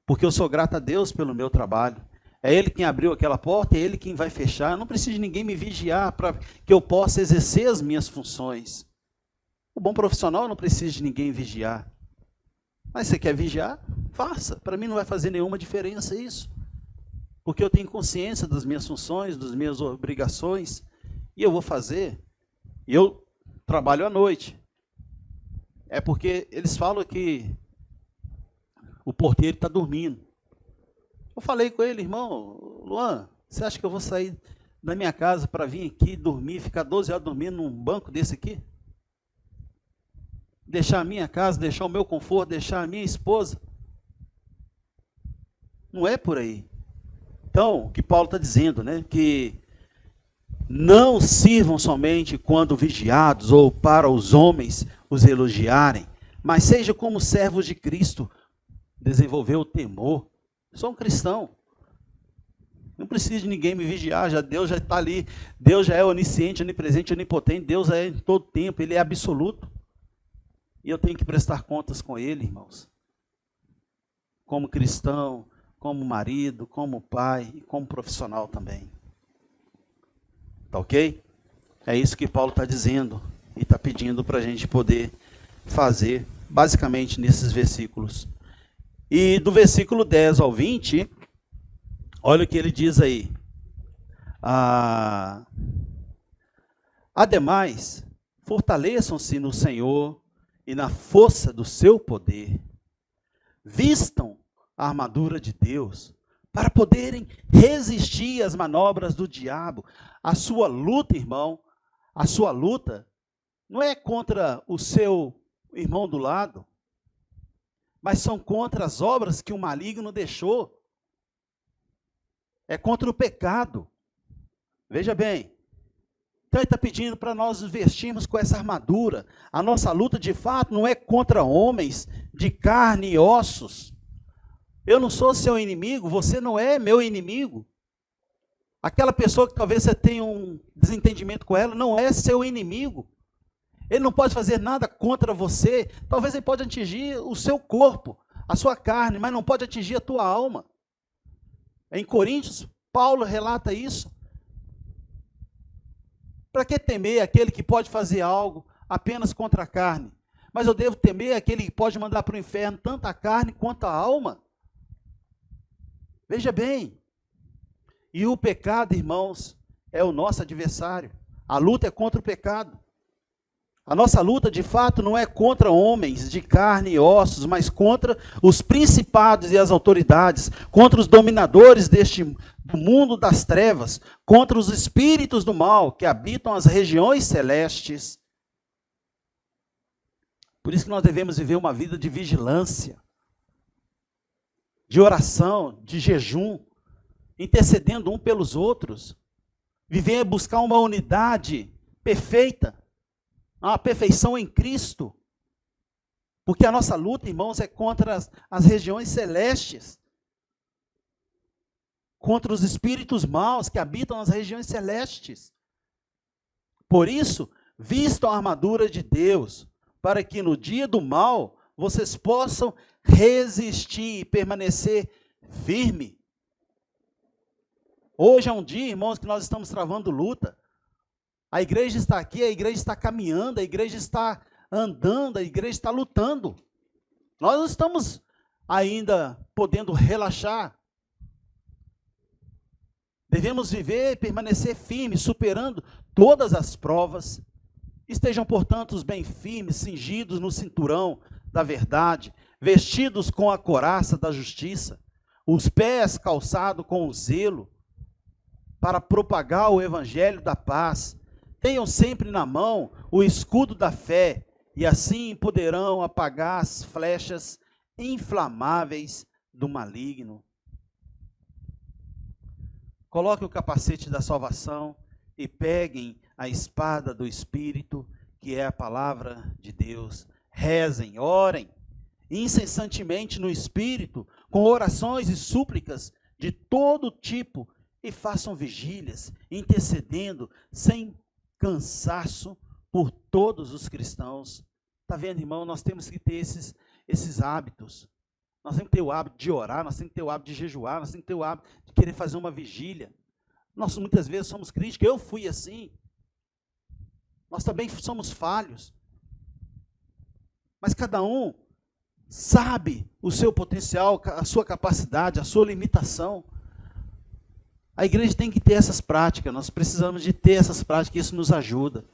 A: porque eu sou grato a Deus pelo meu trabalho. É Ele quem abriu aquela porta, é Ele quem vai fechar. Eu não preciso de ninguém me vigiar para que eu possa exercer as minhas funções. O bom profissional não precisa de ninguém vigiar. Mas você quer vigiar? Faça. Para mim não vai fazer nenhuma diferença isso. Porque eu tenho consciência das minhas funções, das minhas obrigações, e eu vou fazer. E eu trabalho à noite. É porque eles falam que o porteiro está dormindo. Eu falei com ele, irmão, Luan, você acha que eu vou sair da minha casa para vir aqui dormir, ficar 12 horas dormindo num banco desse aqui? Deixar a minha casa, deixar o meu conforto, deixar a minha esposa? Não é por aí. Então, o que Paulo está dizendo, né? Que não sirvam somente quando vigiados ou para os homens os elogiarem, mas seja como servos de Cristo, desenvolver o temor. Sou um cristão. Não preciso de ninguém me vigiar, Deus já está ali. Deus já é onisciente, onipresente, onipotente. Deus é em todo tempo, Ele é absoluto. E eu tenho que prestar contas com Ele, irmãos. Como cristão, como marido, como pai e como profissional também. Tá ok? É isso que Paulo está dizendo e está pedindo para a gente poder fazer, basicamente, nesses versículos. E do versículo 10 ao 20, olha o que ele diz aí. Ademais, fortaleçam-se no Senhor e na força do seu poder. Vistam a armadura de Deus para poderem resistir às manobras do diabo. A sua luta, irmão, a sua luta não é contra o seu irmão do lado, mas são contra as obras que o maligno deixou. É contra o pecado. Veja bem, Então ele está pedindo para nós nos vestirmos com essa armadura. A nossa luta, de fato, não é contra homens de carne e ossos. Eu não sou seu inimigo, você não é meu inimigo. Aquela pessoa que talvez você tenha um desentendimento com ela, não é seu inimigo. Ele não pode fazer nada contra você. Talvez ele pode atingir o seu corpo, a sua carne, mas não pode atingir a tua alma. Em Coríntios, Paulo relata isso. Para que temer aquele que pode fazer algo apenas contra a carne? Mas eu devo temer aquele que pode mandar para o inferno tanto a carne quanto a alma? Veja bem. E o pecado, irmãos, é o nosso adversário. A luta é contra o pecado. A nossa luta, de fato, não é contra homens de carne e ossos, mas contra os principados e as autoridades, contra os dominadores do mundo das trevas, contra os espíritos do mal que habitam as regiões celestes. Por isso que nós devemos viver uma vida de vigilância, de oração, de jejum, intercedendo um pelos outros. Viver, buscar uma unidade perfeita, a perfeição em Cristo. Porque a nossa luta, irmãos, é contra as regiões celestes. Contra os espíritos maus que habitam nas regiões celestes. Por isso, vistam a armadura de Deus, para que no dia do mal, vocês possam resistir e permanecer firme. Hoje é um dia, irmãos, que nós estamos travando luta. A igreja está aqui, a igreja está caminhando, a igreja está andando, a igreja está lutando. Nós não estamos ainda podendo relaxar. Devemos viver e permanecer firmes, superando todas as provas. Estejam, portanto, bem firmes, cingidos no cinturão da verdade, vestidos com a couraça da justiça, os pés calçados com o zelo, para propagar o evangelho da paz. Tenham sempre na mão o escudo da fé, e assim poderão apagar as flechas inflamáveis do maligno. Coloquem o capacete da salvação e peguem a espada do Espírito, que é a palavra de Deus. Rezem, orem, incessantemente no Espírito, com orações e súplicas de todo tipo, e façam vigílias, intercedendo sem cansaço por todos os cristãos. Está vendo, irmão? Nós temos que ter esses hábitos. Nós temos que ter o hábito de orar, nós temos que ter o hábito de jejuar, nós temos que ter o hábito de querer fazer uma vigília. Nós muitas vezes somos críticos, eu fui assim. Nós também somos falhos. Mas cada um sabe o seu potencial, a sua capacidade, a sua limitação. A igreja tem que ter essas práticas, nós precisamos de ter essas práticas, isso nos ajuda.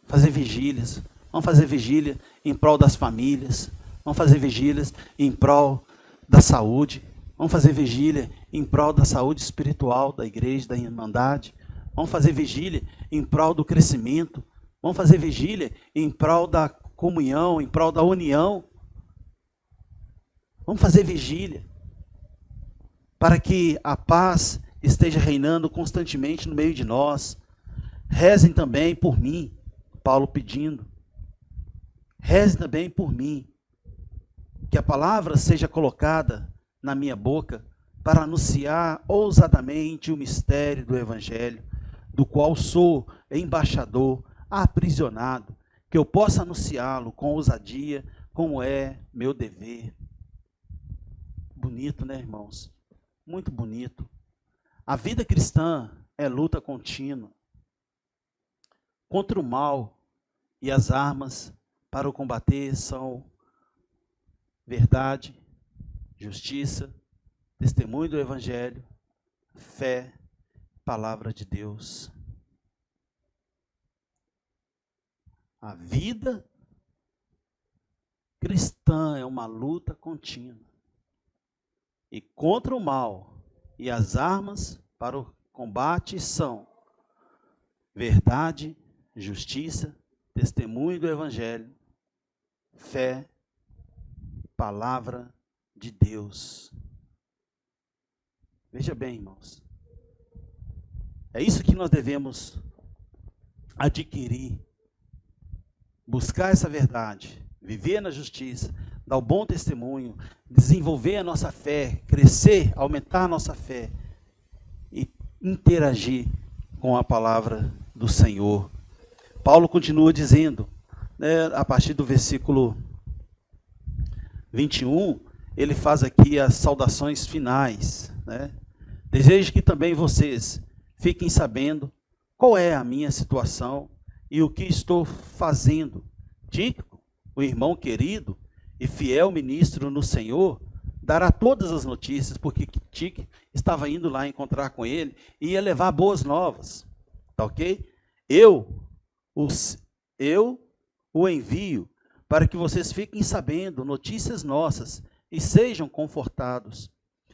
A: Fazer vigílias, vamos fazer vigília em prol das famílias, vamos fazer vigílias em prol da saúde, vamos fazer vigília em prol da saúde espiritual da igreja, da irmandade, vamos fazer vigília em prol do crescimento, vamos fazer vigília em prol da comunhão, em prol da união. Vamos fazer vigília para que a paz esteja reinando constantemente no meio de nós. Rezem também por mim, Paulo pedindo. Rezem também por mim, que a palavra seja colocada na minha boca para anunciar ousadamente o mistério do Evangelho, do qual sou embaixador, aprisionado, que eu possa anunciá-lo com ousadia, como é meu dever. Bonito, né, irmãos? Muito bonito. A vida cristã é luta contínua contra o mal, e as armas para o combater são verdade, justiça, testemunho do Evangelho, fé, palavra de Deus. A vida cristã é uma luta contínua. E contra o mal, e as armas para o combate são verdade, justiça, testemunho do Evangelho, fé, palavra de Deus. Veja bem, irmãos. É isso que nós devemos adquirir, buscar essa verdade, viver na justiça, dar o bom testemunho, desenvolver a nossa fé, crescer, aumentar a nossa fé e interagir com a palavra do Senhor. Paulo continua dizendo, né, a partir do versículo 21, ele faz aqui as saudações finais, né? Desejo que também vocês fiquem sabendo qual é a minha situação e o que estou fazendo. Tíquico, o irmão querido e fiel ministro no Senhor, dará todas as notícias, porque Tíquico estava indo lá encontrar com ele e ia levar boas novas. Tá ok? Eu o envio para que vocês fiquem sabendo notícias nossas e sejam confortados.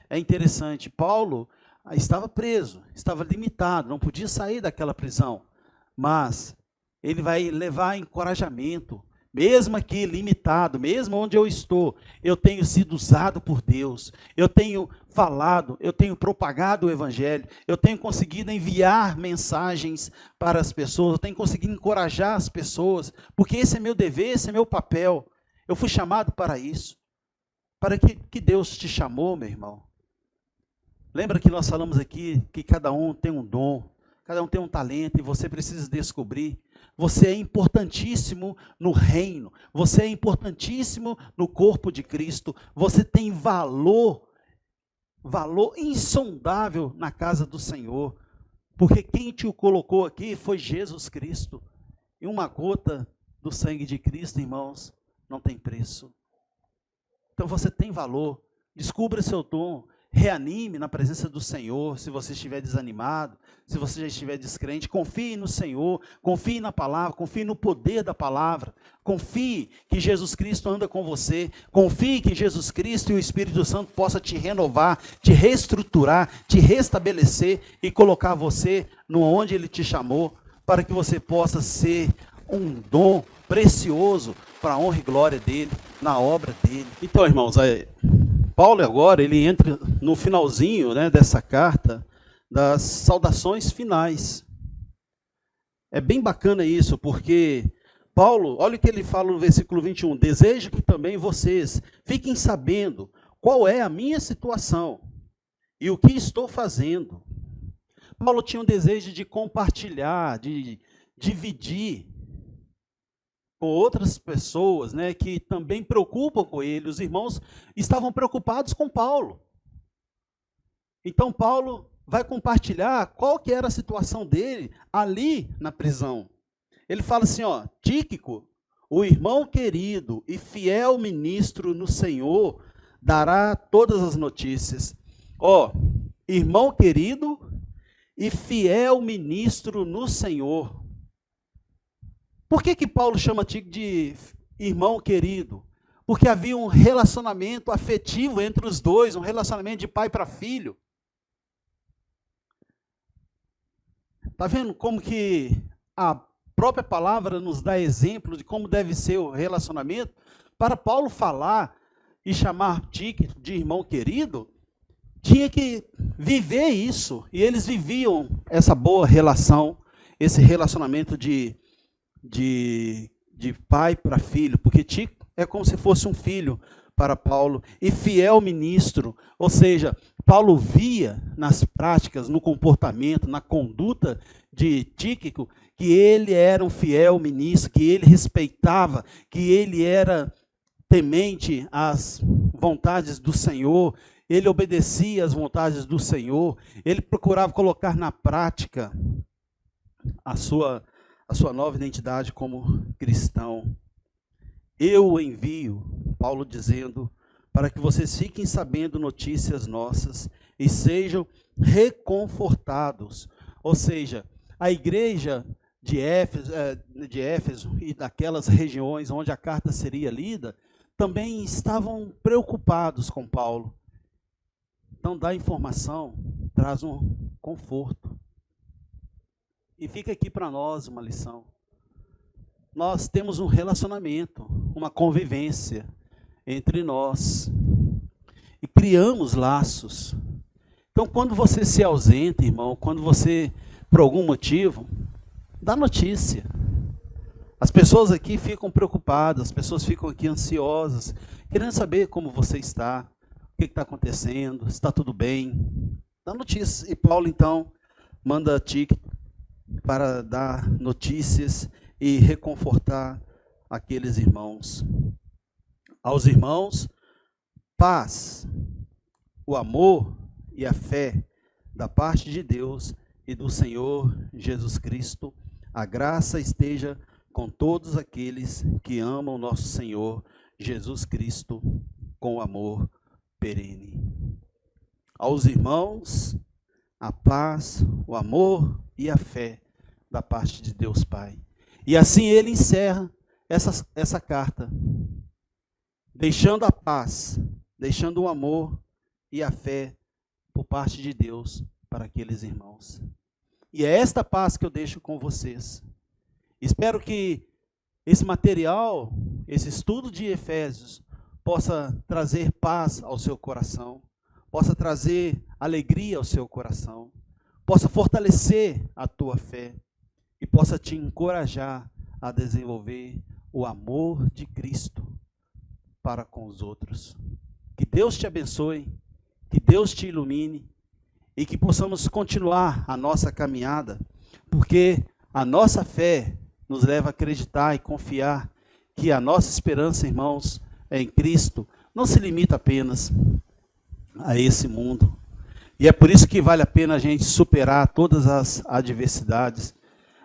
A: É interessante, Paulo estava preso, estava limitado, não podia sair daquela prisão, mas ele vai levar encorajamento, mesmo aqui limitado, mesmo onde eu estou, eu tenho sido usado por Deus, eu tenho falado, eu tenho propagado o Evangelho, eu tenho conseguido enviar mensagens para as pessoas, eu tenho conseguido encorajar as pessoas, porque esse é meu dever, esse é meu papel, eu fui chamado para isso. Para que Deus te chamou, meu irmão? Lembra que nós falamos aqui que cada um tem um dom, cada um tem um talento e você precisa descobrir. Você é importantíssimo no reino, você é importantíssimo no corpo de Cristo, você tem valor insondável na casa do Senhor, porque quem te colocou aqui foi Jesus Cristo, e uma gota do sangue de Cristo, irmãos, não tem preço. Então você tem valor, descubra seu dom, reanime na presença do Senhor, se você estiver desanimado, se você já estiver descrente, confie no Senhor, confie na palavra, confie no poder da palavra, confie que Jesus Cristo anda com você, confie que Jesus Cristo e o Espírito Santo possa te renovar, te reestruturar, te restabelecer e colocar você onde Ele te chamou, para que você possa ser um dom precioso para a honra e glória dEle, na obra dEle. Então, irmãos, Paulo agora, ele entra no finalzinho, né, dessa carta, das saudações finais. É bem bacana isso, porque Paulo, olha o que ele fala no versículo 21, desejo que também vocês fiquem sabendo qual é a minha situação e o que estou fazendo. Paulo tinha um desejo de compartilhar, de dividir com outras pessoas, né, que também preocupam com ele. Os irmãos estavam preocupados com Paulo. Então Paulo vai compartilhar qual que era a situação dele ali na prisão. Ele fala assim, ó, Tíquico, o irmão querido e fiel ministro no Senhor, dará todas as notícias. Ó, irmão querido e fiel ministro no Senhor. Por que Paulo chama Tíquico de irmão querido? Porque havia um relacionamento afetivo entre os dois, um relacionamento de pai para filho. Está vendo como que a própria palavra nos dá exemplo de como deve ser o relacionamento? Para Paulo falar e chamar Tíquico de irmão querido, tinha que viver isso. E eles viviam essa boa relação, esse relacionamento de pai para filho, porque Tíquico é como se fosse um filho para Paulo, e fiel ministro, ou seja, Paulo via nas práticas, no comportamento, na conduta de Tíquico, que ele era um fiel ministro, que ele respeitava, que ele era temente às vontades do Senhor, ele obedecia às vontades do Senhor, ele procurava colocar na prática a sua nova identidade como cristão. Eu o envio, Paulo dizendo, para que vocês fiquem sabendo notícias nossas e sejam reconfortados. Ou seja, a igreja de Éfeso e daquelas regiões onde a carta seria lida, também estavam preocupados com Paulo. Então, dar informação traz um conforto. E fica aqui para nós uma lição. Nós temos um relacionamento, uma convivência entre nós. E criamos laços. Então, quando você se ausenta, irmão, quando você, por algum motivo, Dá notícia. As pessoas aqui ficam preocupadas, as pessoas ficam aqui ansiosas, querendo saber como você está, o que está acontecendo, se está tudo bem. Dá notícia. E Paulo, então, manda Tíquico para dar notícias e reconfortar aqueles irmãos. Aos irmãos, paz, o amor e a fé da parte de Deus e do Senhor Jesus Cristo. A graça esteja com todos aqueles que amam nosso Senhor Jesus Cristo com amor perene. Aos irmãos, a paz, o amor e a fé da parte de Deus Pai. E assim ele encerra essa carta, deixando a paz, deixando o amor e a fé por parte de Deus para aqueles irmãos. E é esta paz que eu deixo com vocês. Espero que esse material, esse estudo de Efésios, possa trazer paz ao seu coração, possa trazer alegria ao seu coração, possa fortalecer a tua fé e possa te encorajar a desenvolver o amor de Cristo para com os outros. Que Deus te abençoe, que Deus te ilumine e que possamos continuar a nossa caminhada, porque a nossa fé nos leva a acreditar e confiar que a nossa esperança, irmãos, em Cristo, não se limita apenas a esse mundo. E é por isso que vale a pena a gente superar todas as adversidades,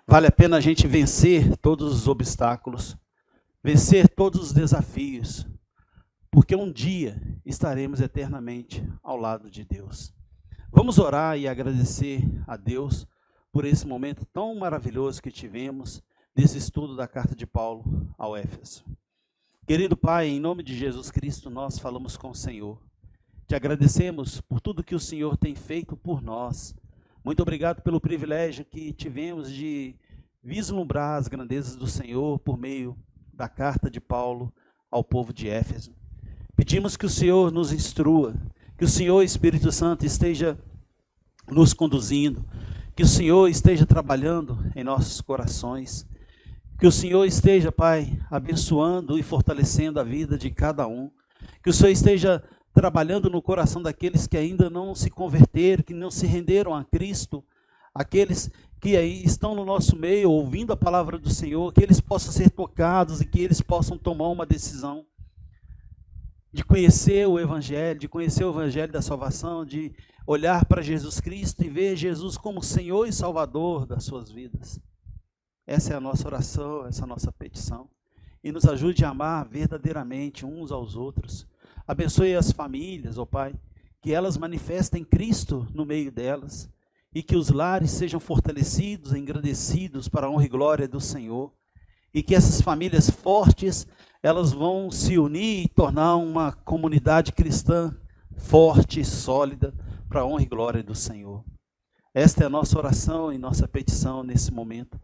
A: vale a pena a gente vencer todos os obstáculos, vencer todos os desafios, porque um dia estaremos eternamente ao lado de Deus. Vamos orar e agradecer a Deus por esse momento tão maravilhoso que tivemos desse estudo da carta de Paulo ao Éfeso. Querido Pai, em nome de Jesus Cristo, nós falamos com o Senhor. Te agradecemos por tudo que o Senhor tem feito por nós. Muito obrigado pelo privilégio que tivemos de vislumbrar as grandezas do Senhor por meio da carta de Paulo ao povo de Éfeso. Pedimos que o Senhor nos instrua, que o Senhor Espírito Santo esteja nos conduzindo, que o Senhor esteja trabalhando em nossos corações, que o Senhor esteja, Pai, abençoando e fortalecendo a vida de cada um, que o Senhor esteja trabalhando no coração daqueles que ainda não se converteram, que não se renderam a Cristo, aqueles que aí estão no nosso meio, ouvindo a palavra do Senhor, que eles possam ser tocados e que eles possam tomar uma decisão de conhecer o Evangelho da salvação, de olhar para Jesus Cristo e ver Jesus como Senhor e Salvador das suas vidas. Essa é a nossa oração, essa é a nossa petição. E nos ajude a amar verdadeiramente uns aos outros. Abençoe as famílias, ó Pai, que elas manifestem Cristo no meio delas e que os lares sejam fortalecidos, engrandecidos para a honra e glória do Senhor. E que essas famílias fortes, elas vão se unir e tornar uma comunidade cristã forte e sólida para a honra e glória do Senhor. Esta é a nossa oração e nossa petição nesse momento.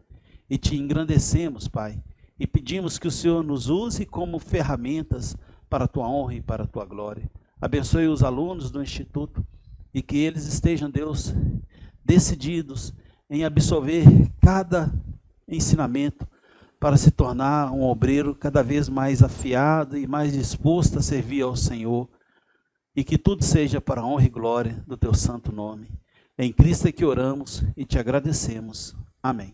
A: E te engrandecemos, Pai, e pedimos que o Senhor nos use como ferramentas para a tua honra e para a tua glória. Abençoe os alunos do Instituto e que eles estejam, Deus, decididos em absorver cada ensinamento para se tornar um obreiro cada vez mais afiado e mais disposto a servir ao Senhor. E que tudo seja para a honra e glória do teu santo nome. Em Cristo é que oramos e te agradecemos. Amém.